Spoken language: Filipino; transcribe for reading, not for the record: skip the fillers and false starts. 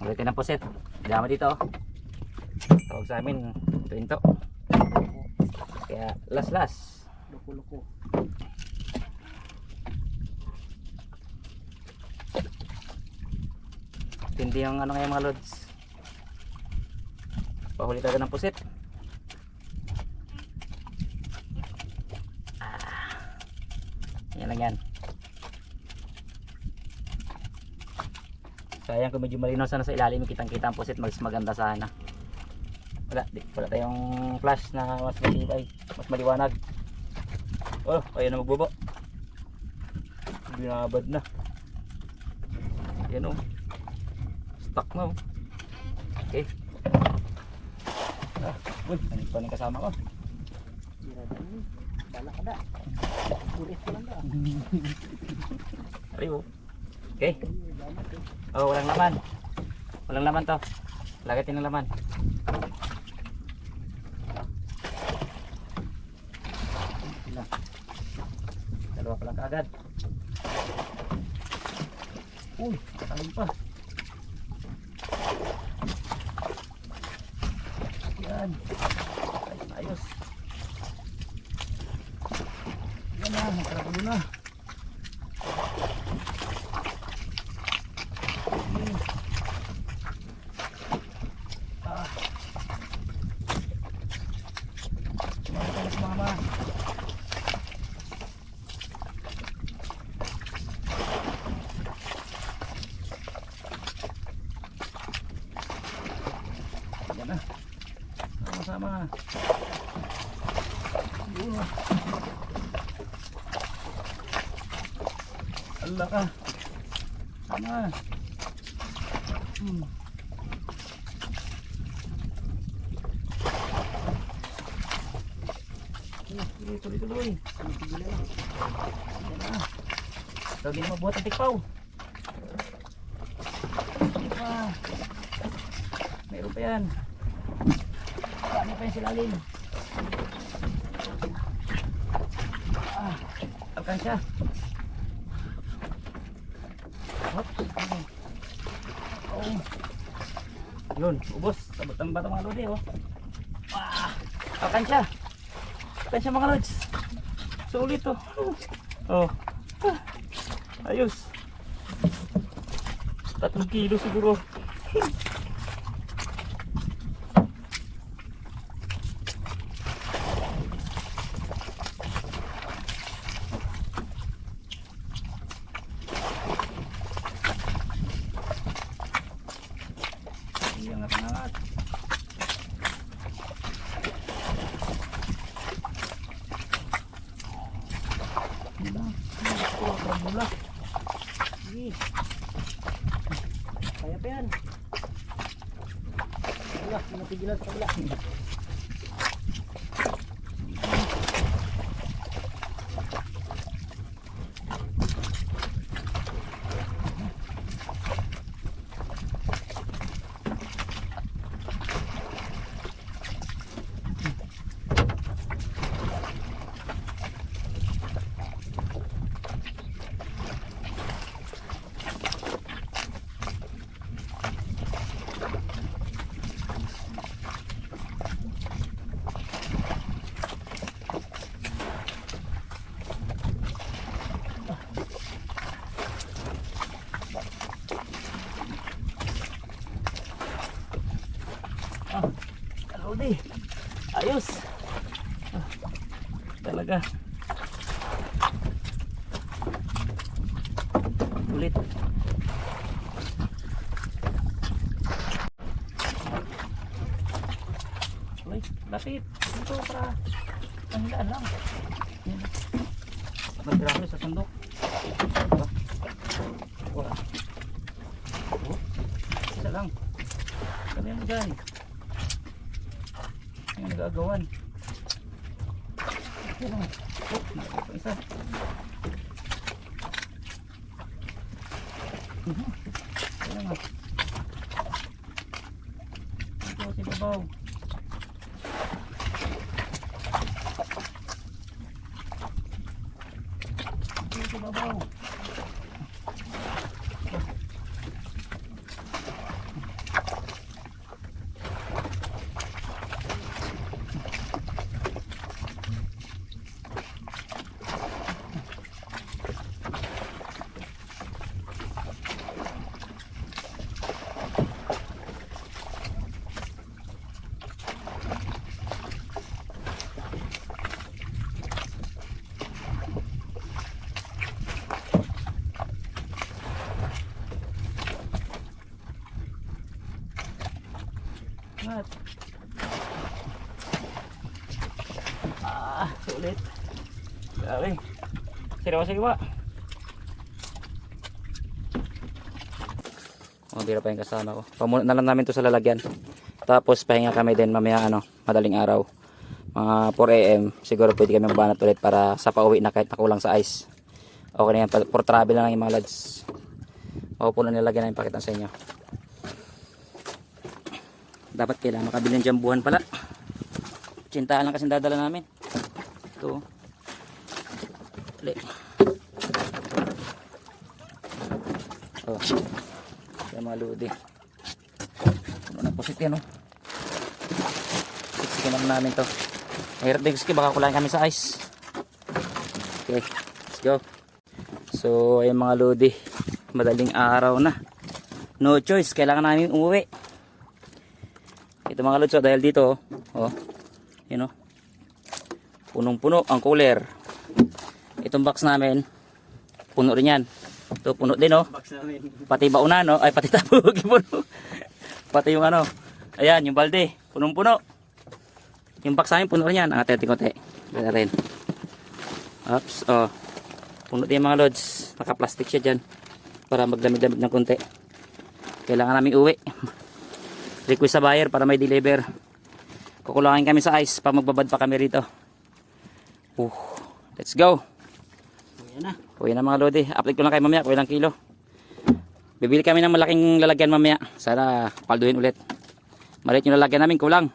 Ulit ng puset. Dama dito. Tawag sa amin, pinto. Kaya las. Loko-loko. Hindi yung ano ngayon mga lods. Pahuli talaga ng puset. Yan lang yan. Sayang kung medyo malinaw sana sa ilalim, kitang kita ang puset, mas maganda sana. Wala tayong flash na mas matibay, mas maliwanag. Oh, ayun na magbubo. Binabad na. Yan oh. Stuck na oh. Okay. Uy, ano pa rin kasama ko? Bala ka da. Ulit ko lang da. Ariyo. Okay. Oh, walang laman. Walang laman to. Lagatin ng laman. Dalawa pa lang kaagad. Uy, tatalong pa. Yan. Ayos. Yan na, magkaragulo na. Mama. Yan na. Sama-sama. Allah ka. Sama. Tuloy. Yan na. Lagi na mabuhat ang tikpaw. Meron pa yan. Dami pa yung silalim. Alkansya. Oops. Oh. Yun, ubos. Sabot ang batang mga lodi oh. Alkansya. Alkansya mga lods. Sulit oh. Oh. Ayos. 3 kilo siguro. Angat-angat. Kaya pa yan. Wala, pinapigilan sa kabila. Kalodi. Ayos. Talaga. Ulit. Uy, lapit. Dito para panghilaan lang. Magdramo sa sandok. Wala. Oh, isa lang. Kami yan dyan. Yung nagagawan. Ito lang. Oh, nakita pa isa. Ito lang ah. Ito si babaw. Ito si babaw. Angat. Sulit. Grabe. Siriwa. Bira pa yung kasama ko. Pamunot na lang namin to sa lalagyan. Tapos pahinga kami din mamaya madaling araw. Mga 4 AM siguro pwede kami magbanat ulit para sa pauwi na kahit nakulang sa ice. Okay na yan. For travel na lang yung mga lads. Mapupuno nilagyan namin pakita sa inyo. Dapat kailangan makabili ng jambuhan pala. Tsintaan lang kasi dadala namin. Ito. Oh. Yung mga ludi. Ano na pusit yan, oh. Siksikin lang namin to. Mahirap din kasi baka kulang kami sa ice. Okay, let's go. So, ayun mga ludi. Madaling araw na. No choice, kailangan namin umuwi. Ito mga lodi, so dahil dito, oh. Yun, oh. Punong-puno ang cooler. Itong box namin, puno rin yan. Ito, puno din, oh. Pati baunan, oh. Ay, pati tabog, puno. Pati yung ano. Ayan, yung balde, punong-puno. Yung box namin, puno rin yan. Ang konti. Ganda rin. Oops, oh. Puno din mga lods. Naka-plastic siya dyan. Para magdamig-damig ng konti. Kailangan namin uwi. Request sa buyer para may deliver. Kukulangin kami sa ice pag magbabad pa kami rito. Let's go. Uwi na mga lodi. Update ko lang kayo mamaya kung ilang kilo. Bibili kami ng malaking lalagyan mamaya. Sana palduhin ulit. Maliit yung lalagyan namin, kulang.